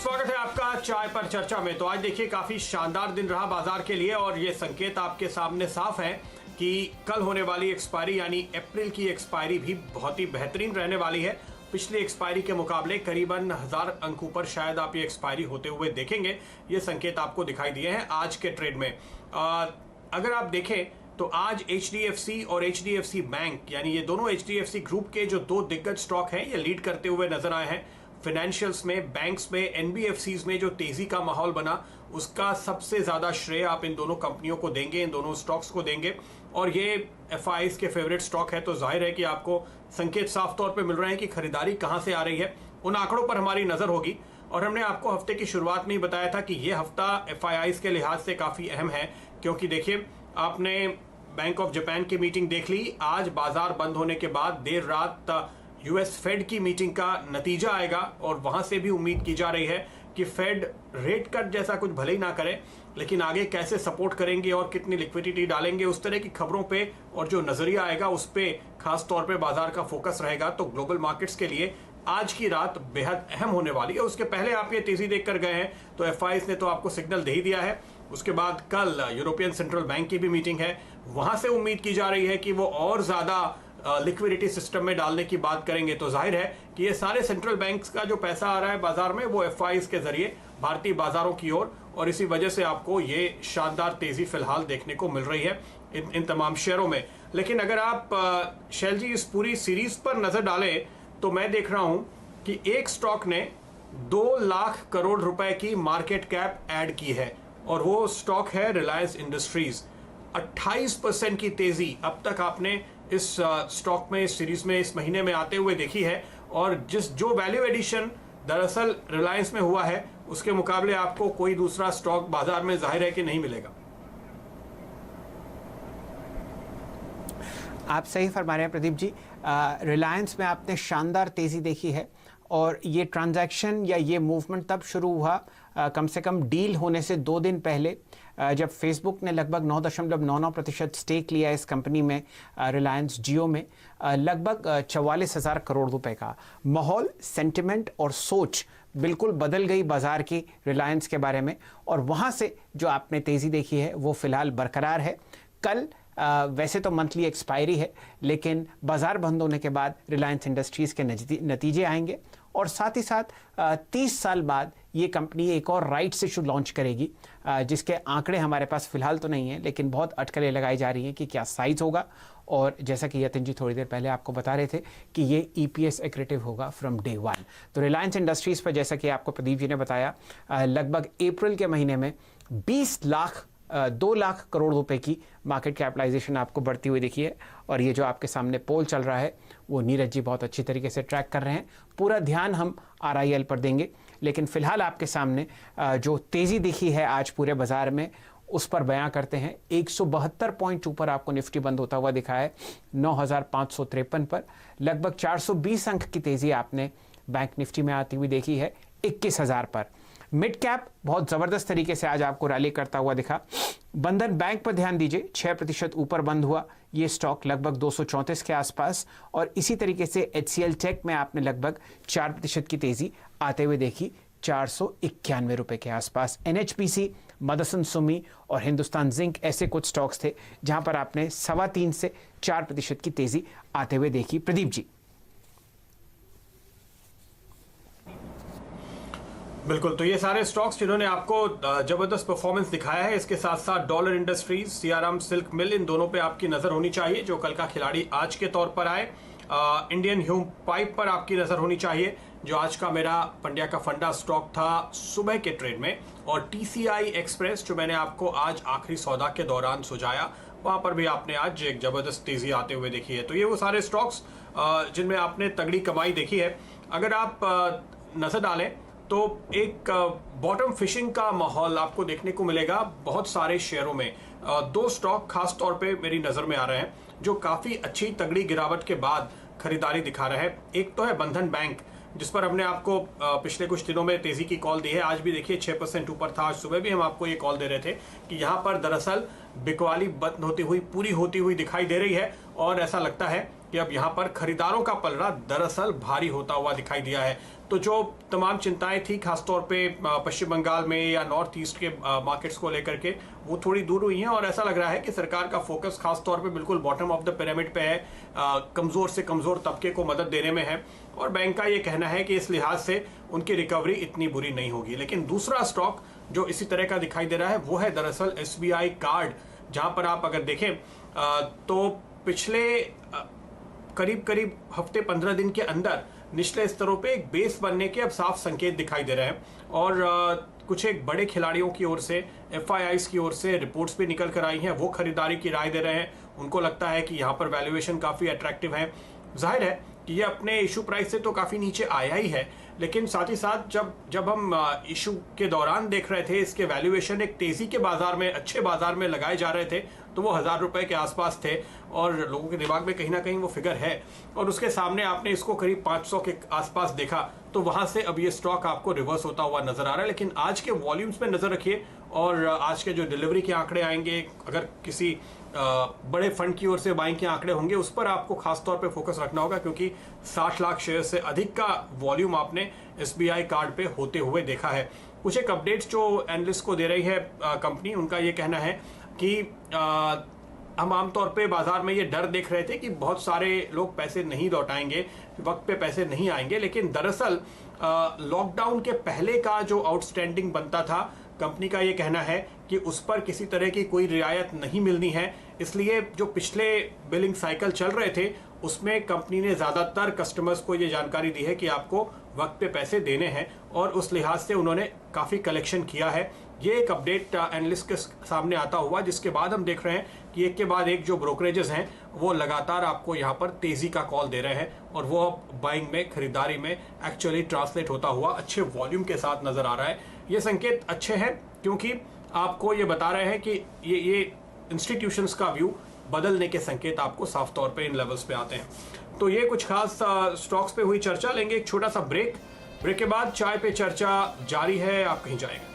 स्वागत है आपका चाय पर चर्चा में। तो आज देखिए काफी शानदार दिन रहा बाजार के लिए और ये संकेत आपके सामने साफ है कि कल होने वाली एक्सपायरी यानी अप्रैल की एक्सपायरी भी बहुत ही बेहतरीन रहने वाली है। पिछली एक्सपायरी के मुकाबले करीबन 1000 अंकों पर शायद आप ये एक्सपायरी होते हुए देखेंगे। ये संकेत आपको दिखाई दिए हैं आज के ट्रेड में। अगर आप देखें तो आज HDFC और HDFC बैंक यानी ये दोनों HDFC ग्रुप के जो दो दिग्गज स्टॉक हैं ये लीड करते हुए नजर आए हैं। फाइनेंशियल्स में, बैंक्स में, NBFCs में जो तेजी का माहौल बना उसका सबसे ज्यादा श्रेय आप इन दोनों कंपनियों को देंगे, इन दोनों स्टॉक्स को देंगे। और ये FIs के फेवरेट स्टॉक है तो जाहिर है कि आपको संकेत साफ तौर पे मिल रहे हैं कि खरीदारी कहां से आ रही है। उन आंकड़ों पर हमारी नजर होगी और हमने आपको हफ्ते की शुरुआत में ही बताया था कि ये हफ्ता FIs के लिहाज से काफी अहम है, क्योंकि देखिए आपने बैंक ऑफ जापान की मीटिंग देख ली। आज बाजार बंद होने के बाद देर रात US फेड की मीटिंग का नतीजा आएगा और वहां से भी उम्मीद की जा रही है कि फेड रेट कट जैसा कुछ भले ही ना करे, लेकिन आगे कैसे सपोर्ट करेंगे और कितनी लिक्विडिटी डालेंगे उस तरह की खबरों पे और जो नजरिया आएगा उस पे खास तौर पे बाजार का फोकस रहेगा। तो ग्लोबल मार्केट्स के लिए आज की रात बेहद अहम होने वाली है। उसके पहले आप ये तेजी देखकर गए हैं तो FIs ने तो आपको सिग्नल दे ही दिया है। उसके बाद कल यूरोपियन सेंट्रल बैंक की भी मीटिंग है, वहां से उम्मीद की जा रही है कि वो और ज्यादा लिक्विडिटी सिस्टम में डालने की बात करेंगे। तो जाहिर है कि ये सारे सेंट्रल बैंक्स का जो पैसा आ रहा है बाजार में वो FIs के जरिए भारतीय बाजारों की ओर, और इसी वजह से आपको ये शानदार तेजी फिलहाल देखने को मिल रही है इन तमाम शेयरों में। लेकिन अगर आप शैल जी इस पूरी सीरीज पर नजर डालें तो मैं देख रहा हूं कि एक स्टॉक ने 2 लाख करोड़ रुपए की मार्केट कैप ऐड की है और वो स्टॉक है रिलायंस इंडस्ट्रीज। 28% की तेजी अब तक आपने इस स्टॉक में, इस सीरीज में, इस महीने में आते हुए देखी है। और जो वैल्यू एडिशन दरअसल रिलायंस में हुआ है उसके मुकाबले आपको कोई दूसरा स्टॉक बाजार में जाहिर है कि नहीं मिलेगा। आप सही फरमा रहे हैं प्रदीप जी। रिलायंस में आपने शानदार तेजी देखी है और ये ट्रांजैक्शन या ये मूवमेंट तब शुरू हुआ कम से कम डील होने से 2 दिन पहले, जब फेसबुक ने लगभग 9.99% स्टेक लिया इस कंपनी में, रिलायंस जियो में, लगभग 44,000 करोड़ रुपए का माहौल, सेंटिमेंट और सोच बिल्कुल बदल गई बाजार की रिलायंस के बारे में। और वहाँ से जो आपने तेज़ी देखी है वो फिलहाल बरकरार है। कल वैसे तो मंथली एक्सपायरी है, लेकिन बाजार बंद होने के बाद रिलायंस इंडस्ट्रीज़ के नतीजे आएंगे और साथ ही साथ 30 साल बाद ये कंपनी एक और राइट्स इशू लॉन्च करेगी, जिसके आंकड़े हमारे पास फिलहाल तो नहीं है, लेकिन बहुत अटकलें लगाई जा रही हैं कि क्या साइज होगा। और जैसा कि यतिन जी थोड़ी देर पहले आपको बता रहे थे कि ये EPS एक्रेटिव होगा फ्रॉम डे 1। तो रिलायंस इंडस्ट्रीज़ पर जैसा कि आपको प्रदीप जी ने बताया, लगभग अप्रैल के महीने में 2 लाख करोड़ रुपए की मार्केट कैपिटलाइजेशन आपको बढ़ती हुई दिखी है। और ये जो आपके सामने पोल चल रहा है वो नीरज जी बहुत अच्छी तरीके से ट्रैक कर रहे हैं। पूरा ध्यान हम RIL पर देंगे, लेकिन फिलहाल आपके सामने जो तेज़ी दिखी है आज पूरे बाजार में उस पर बयां करते हैं। 172 पॉइंट ऊपर आपको निफ्टी बंद होता हुआ दिखा है 9,553 पर। लगभग 420 अंक की तेज़ी आपने बैंक निफ्टी में आती हुई देखी है 21,000 पर। मिड कैप बहुत ज़बरदस्त तरीके से आज आपको रैली करता हुआ दिखा। बंधन बैंक पर ध्यान दीजिए, 6% ऊपर बंद हुआ ये स्टॉक लगभग 234 के आसपास। और इसी तरीके से HCL टेक में आपने लगभग 4% की तेज़ी आते हुए देखी 491 रुपए के आसपास। NHPC, मदरसन सुमी और हिंदुस्तान जिंक ऐसे कुछ स्टॉक्स थे जहां पर आपने 3.25 से 4% की तेज़ी आते हुए देखी। प्रदीप जी। बिल्कुल, तो ये सारे स्टॉक्स जिन्होंने आपको जबरदस्त परफॉर्मेंस दिखाया है, इसके साथ साथ डॉलर इंडस्ट्रीज, सियाराम सिल्क मिल, इन दोनों पे आपकी नजर होनी चाहिए जो कल का खिलाड़ी आज के तौर पर आए। इंडियन ह्यूम पाइप पर आपकी नजर होनी चाहिए जो आज का मेरा पंड्या का फंडा स्टॉक था सुबह के ट्रेड में। और TCI एक्सप्रेस जो मैंने आपको आज आखिरी सौदा के दौरान सुझाया, वहां पर भी आपने आज एक जबरदस्त तेजी आते हुए देखी है। तो ये वो सारे स्टॉक्स जिनमें आपने तगड़ी कमाई देखी है। अगर आप नजर डालें तो एक बॉटम फिशिंग का माहौल आपको देखने को मिलेगा बहुत सारे शेयरों में। 2 स्टॉक खास तौर पे मेरी नजर में आ रहे हैं जो काफी अच्छी तगड़ी गिरावट के बाद खरीदारी दिखा रहे हैं। एक तो है बंधन बैंक, जिस पर हमने आपको पिछले कुछ दिनों में तेजी की कॉल दी है। आज भी देखिए 6% ऊपर था। आज सुबह भी हम आपको ये कॉल दे रहे थे कि यहाँ पर दरअसल बिकवाली बंद होती हुई, पूरी होती हुई दिखाई दे रही है और ऐसा लगता है कि अब यहाँ पर खरीदारों का पलड़ा दरअसल भारी होता हुआ दिखाई दिया है। तो जो तमाम चिंताएं थी खासतौर पे पश्चिम बंगाल में या नॉर्थ ईस्ट के मार्केट्स को लेकर के, वो थोड़ी दूर हुई हैं और ऐसा लग रहा है कि सरकार का फोकस खासतौर पे बिल्कुल बॉटम ऑफ द पिरामिड पे है, कमजोर से कमजोर तबके को मदद देने में है। और बैंक का ये कहना है कि इस लिहाज से उनकी रिकवरी इतनी बुरी नहीं होगी। लेकिन दूसरा स्टॉक जो इसी तरह का दिखाई दे रहा है वो है दरअसल SBI कार्ड, जहां पर आप अगर देखें तो पिछले करीब हफ्ते 15 दिन के अंदर निचले स्तरों पे एक बेस बनने के अब साफ संकेत दिखाई दे रहे हैं। और कुछ एक बड़े खिलाड़ियों की ओर से, FIIs की ओर से रिपोर्ट्स भी निकल कर आई हैं, वो खरीदारी की राय दे रहे हैं। उनको लगता है कि यहाँ पर वैल्यूएशन काफ़ी अट्रैक्टिव है। जाहिर है कि ये अपने इशू प्राइस से तो काफ़ी नीचे आया ही है, लेकिन साथ ही साथ जब हम इशू के दौरान देख रहे थे इसके वैल्यूएशन एक तेज़ी के बाजार में, अच्छे बाजार में लगाए जा रहे थे, तो वो 1000 रुपए के आसपास थे और लोगों के दिमाग में कहीं ना कहीं वो फिगर है। और उसके सामने आपने इसको करीब 500 के आसपास देखा, तो वहां से अब ये स्टॉक आपको रिवर्स होता हुआ नजर आ रहा है। लेकिन आज के वॉल्यूम्स पे नजर रखिए और आज के जो डिलीवरी के आंकड़े आएंगे, अगर किसी बड़े फंड की ओर से बाइंग के आंकड़े होंगे, उस पर आपको खासतौर पे फोकस रखना होगा, क्योंकि 60 लाख शेयर से अधिक का वॉल्यूम आपने SBI कार्ड पे होते हुए देखा है। कुछ एक अपडेट्स जो एनालिस्ट को दे रही है कंपनी, उनका ये कहना है कि हम आमतौर पे बाजार में ये डर देख रहे थे कि बहुत सारे लोग पैसे नहीं लौटाएंगे, वक्त पे पैसे नहीं आएंगे, लेकिन दरअसल लॉकडाउन के पहले का जो आउटस्टैंडिंग बनता था, कंपनी का ये कहना है कि उस पर किसी तरह की कोई रियायत नहीं मिलनी है। इसलिए जो पिछले बिलिंग साइकिल चल रहे थे उसमें कंपनी ने ज़्यादातर कस्टमर्स को ये जानकारी दी है कि आपको वक्त पे पैसे देने हैं, और उस लिहाज से उन्होंने काफ़ी कलेक्शन किया है। ये एक अपडेट एनालिस्ट के सामने आता हुआ, जिसके बाद हम देख रहे हैं कि एक के बाद एक जो ब्रोकरेजेस हैं वो लगातार आपको यहाँ पर तेज़ी का कॉल दे रहे हैं, और वो बाइंग में, खरीदारी में एक्चुअली ट्रांसलेट होता हुआ अच्छे वॉल्यूम के साथ नज़र आ रहा है। ये संकेत अच्छे हैं क्योंकि आपको ये बता रहे हैं कि ये इंस्टीट्यूशंस का व्यू बदलने के संकेत आपको साफ तौर पे इन लेवल्स पे आते हैं। तो ये कुछ खास स्टॉक्स पे हुई चर्चा। लेंगे एक छोटा सा ब्रेक के बाद चाय पे चर्चा जारी है, आप कहीं जाएंगे।